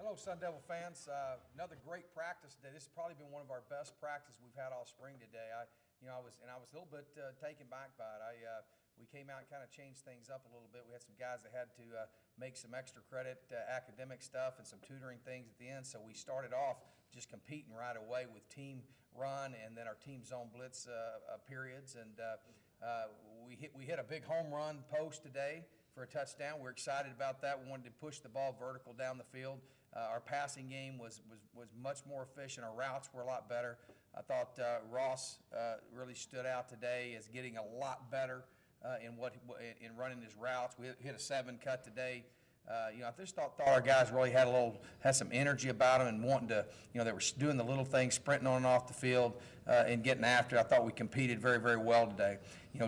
Hello, Sun Devil fans. Another great practice today. This has probably been one of our best practices we've had all spring today. I was a little bit taken back by it. We came out and kind of changed things up a little bit. We had some guys that had to make some extra credit academic stuff and some tutoring things at the end. So we started off just competing right away with team run and then our team zone blitz periods. And we hit a big home run post today for a touchdown. We're excited about that. We wanted to push the ball vertical down the field. Our passing game was much more efficient. Our routes were a lot better. I thought Ross really stood out today as getting a lot better in running his routes. We hit a 7 cut today. I just thought our guys really had some energy about them and wanting to, they were doing the little things, sprinting on and off the field and getting after it. I thought we competed very, very well today.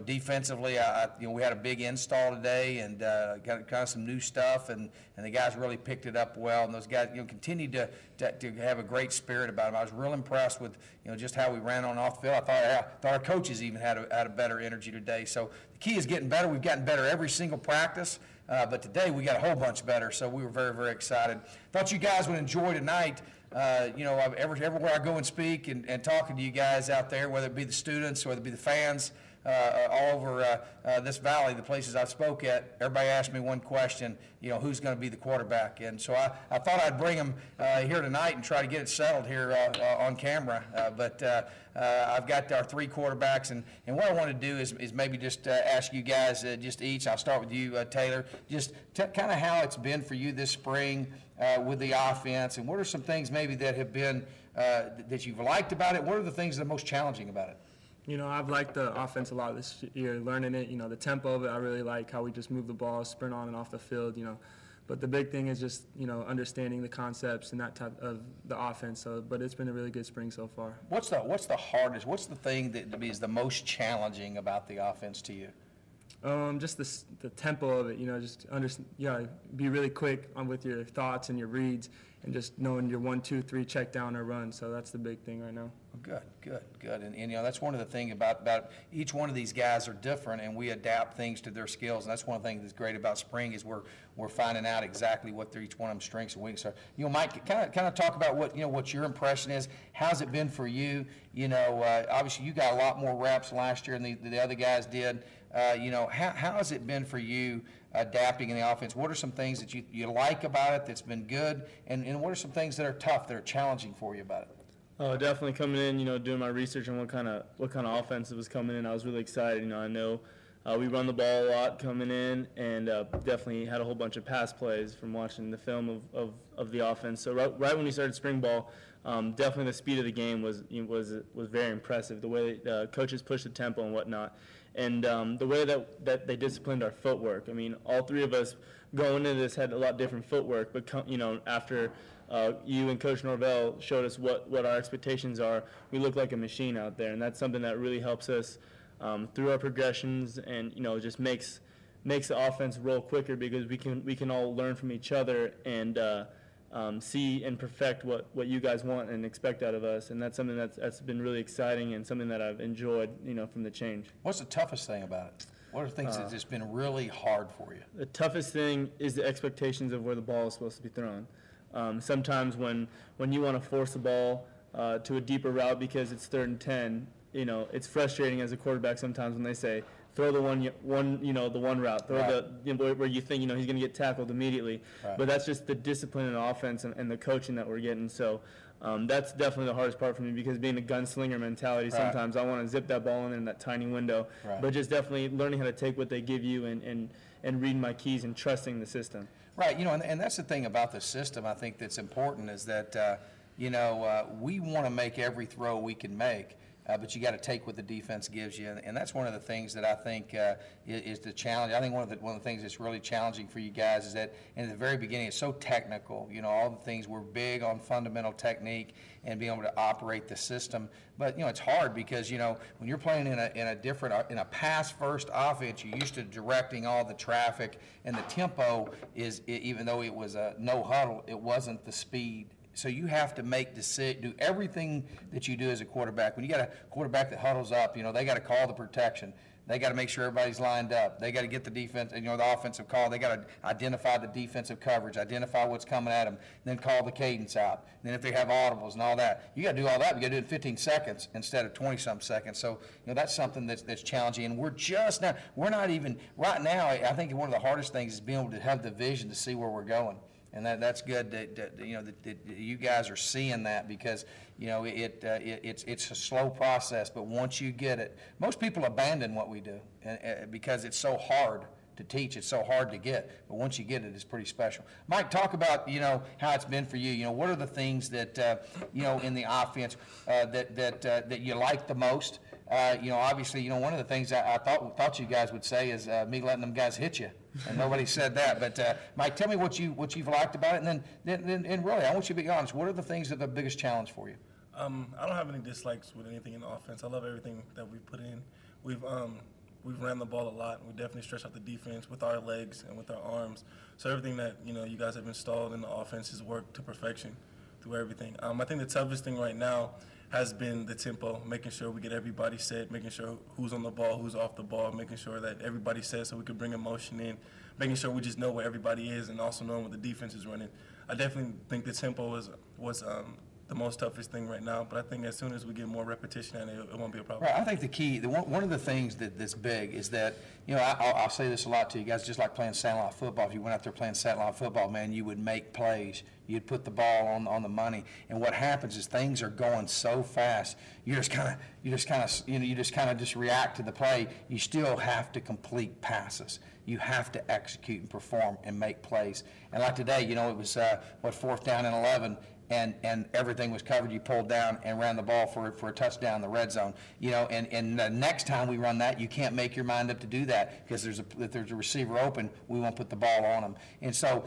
Defensively, we had a big install today and got kind of some new stuff, and the guys really picked it up well. And those guys, continued to have a great spirit about them. I was real impressed with, just how we ran on and off the field. I thought our coaches even had a better energy today. So the key is getting better. We've gotten better every single practice. But today we got a whole bunch better, so we were very, very excited. Thought you guys would enjoy tonight. Everywhere I go and speak and talking to you guys out there, whether it be the students, whether it be the fans, all over this valley, the places I've spoke at, everybody asked me one question, who's going to be the quarterback? And so I thought I'd bring them here tonight and try to get it settled here on camera. But I've got our 3 quarterbacks, and what I want to do is maybe just ask you guys just each. I'll start with you, Taylor. Just kind of how it's been for you this spring with the offense, and what are some things maybe that have been that you've liked about it? What are the things that are most challenging about it? I've liked the offense a lot this year, learning it, the tempo of it. I really like how we just move the ball, sprint on and off the field, But the big thing is just, understanding the concepts and that type of the offense. But it's been a really good spring so far. What's the hardest, what's the thing that is the most challenging about the offense to you? Just the tempo of it, just be really quick with your thoughts and your reads, and just knowing your 1, 2, 3 check down or run. So that's the big thing right now. Good. And that's one of the things about each one of these guys are different, and we adapt things to their skills. And that's one thing that's great about spring is we're finding out exactly what each one of them strengths and weaknesses are. Mike, kind of talk about what your impression is. How's it been for you? Obviously you got a lot more reps last year than the other guys did. How has it been for you adapting in the offense? What are some things that you like about it that's been good, and what are some things that are tough, that are challenging for you about it? Oh, definitely coming in, doing my research on what kind of offense was coming in. I was really excited. I know we run the ball a lot coming in, and definitely had a whole bunch of pass plays from watching the film of the offense. So right when we started spring ball, definitely the speed of the game was very impressive. The way coaches pushed the tempo and whatnot. And the way that they disciplined our footwork. I mean, all 3 of us going into this had a lot different footwork, but after you and Coach Norvell showed us what our expectations are, we look like a machine out there, and that's something that really helps us through our progressions, and just makes the offense roll quicker, because we can all learn from each other and see and perfect what you guys want and expect out of us, and that's something that's been really exciting and something that I've enjoyed, from the change. What's the toughest thing about it? What are things that's just been really hard for you? The toughest thing is the expectations of where the ball is supposed to be thrown. Sometimes when you want to force the ball to a deeper route because it's 3rd and 10, it's frustrating as a quarterback sometimes when they say, throw the one route, throw right. Where you think he's going to get tackled immediately. Right. But that's just the discipline in the offense and the coaching that we're getting. So that's definitely the hardest part for me, because being a gunslinger mentality, right. Sometimes I want to zip that ball in that tiny window. Right. But just definitely learning how to take what they give you and reading my keys and trusting the system. Right. And that's the thing about the system I think that's important is that we want to make every throw we can make. But you got to take what the defense gives you, and that's one of the things that I think is the challenge. I think one of the things that's really challenging for you guys is that in the very beginning it's so technical. All the things, we're big on fundamental technique and being able to operate the system. But it's hard because when you're playing in a pass first offense, you're used to directing all the traffic, and the tempo is, even though it was a no huddle, it wasn't the speed. So you have to do everything that you do as a quarterback. When you got a quarterback that huddles up, they got to call the protection. They got to make sure everybody's lined up. They got to get the defense, the offensive call. They got to identify the defensive coverage, identify what's coming at them, then call the cadence out. And then if they have audibles and all that, you got to do all that. You got to do it in 15 seconds instead of 20-some seconds. So, that's something that's challenging. And we're not even right now. I think one of the hardest things is being able to have the vision to see where we're going. And that's good that you guys are seeing that, because it's a slow process, but once you get it, most people abandon what we do because it's so hard to teach, it's so hard to get, but once you get it, it's pretty special. Mike, talk about how it's been for you. What are the things that in the offense that you like the most? Obviously, one of the things I thought you guys would say is me letting them guys hit you, and nobody said that. But Mike, tell me what you've liked about it, and then really, I want you to be honest. What are the things that are the biggest challenge for you? I don't have any dislikes with anything in the offense. I love everything that we put in. We've ran the ball a lot, and we definitely stretch out the defense with our legs and with our arms. So everything that you guys have installed in the offense has worked to perfection through everything. I think the toughest thing right now has been the tempo, making sure we get everybody set, making sure who's on the ball, who's off the ball, making sure that everybody's set so we can bring emotion in, making sure we just know where everybody is, and also knowing what the defense is running. I definitely think the tempo was the most toughest thing right now, but I think as soon as we get more repetition at it won't be a problem. Right. I think the key, one of the things that's big is that, I'll say this a lot to you guys, just like playing satellite football. If you went out there playing satellite football, man, you would make plays. You'd put the ball on the money, and what happens is things are going so fast. You just kind of react to the play. You still have to complete passes. You have to execute and perform and make plays. And like today, it was 4th down and 11. And everything was covered. You pulled down and ran the ball for a touchdown in the red zone. And the next time we run that, you can't make your mind up to do that, because if there's a receiver open, we won't put the ball on them. And so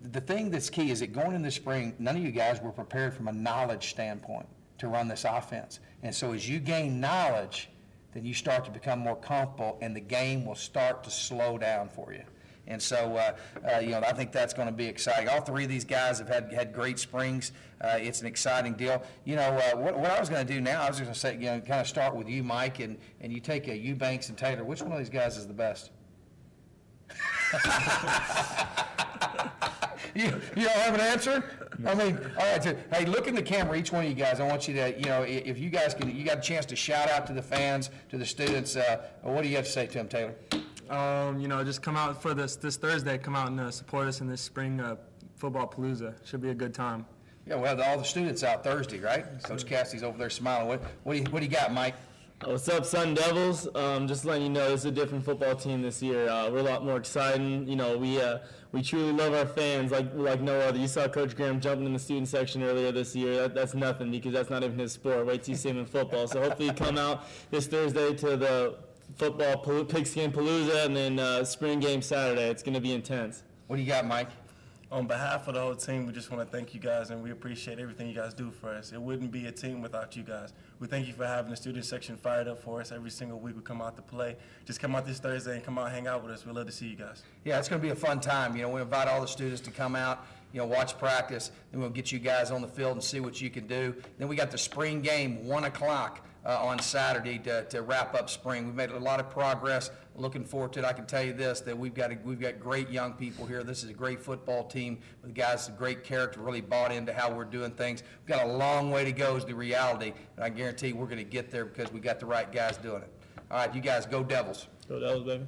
the thing that's key is that going in the spring, none of you guys were prepared from a knowledge standpoint to run this offense. And so as you gain knowledge, then you start to become more comfortable, and the game will start to slow down for you. And so, I think that's going to be exciting. All three of these guys have had great springs. It's an exciting deal. What I was going to do now, I was going to say, kind of start with you, Mike, and you take Eubanks and Taylor. Which one of these guys is the best? You don't have an answer? I mean, all right. So, hey, look in the camera, each one of you guys. I want you to, if you guys you got a chance to shout out to the fans, to the students. What do you have to say to them, Taylor? Just come out for this Thursday. Come out and support us in this spring football palooza. Should be a good time. Yeah, we'll have all the students out Thursday, right? Coach Cassidy's over there smiling. What do you got, Mike? What's up, Sun Devils? Just letting you know, it's a different football team this year. We're a lot more exciting. We truly love our fans like no other. You saw Coach Graham jumping in the student section earlier this year. That's nothing, because that's not even his sport. Wait till you see him in football. So hopefully you come out this Thursday to the football pigskin palooza, and then spring game Saturday. It's going to be intense. What do you got, Mike? On behalf of the whole team, we just want to thank you guys, and we appreciate everything you guys do for us. It wouldn't be a team without you guys. We thank you for having the student section fired up for us every single week. We come out to play. Just come out this Thursday and come out and hang out with us. We'd love to see you guys. Yeah, it's going to be a fun time. We invite all the students to come out, watch practice. Then we'll get you guys on the field and see what you can do. Then we got the spring game, 1 o'clock. On Saturday to wrap up spring. We've made a lot of progress. Looking forward to it. I can tell you this, that we've got great young people here. This is a great football team with guys of great character, really bought into how we're doing things. We've got a long way to go is the reality, and I guarantee we're going to get there because we got the right guys doing it. All right, you guys, go Devils. Go Devils, baby.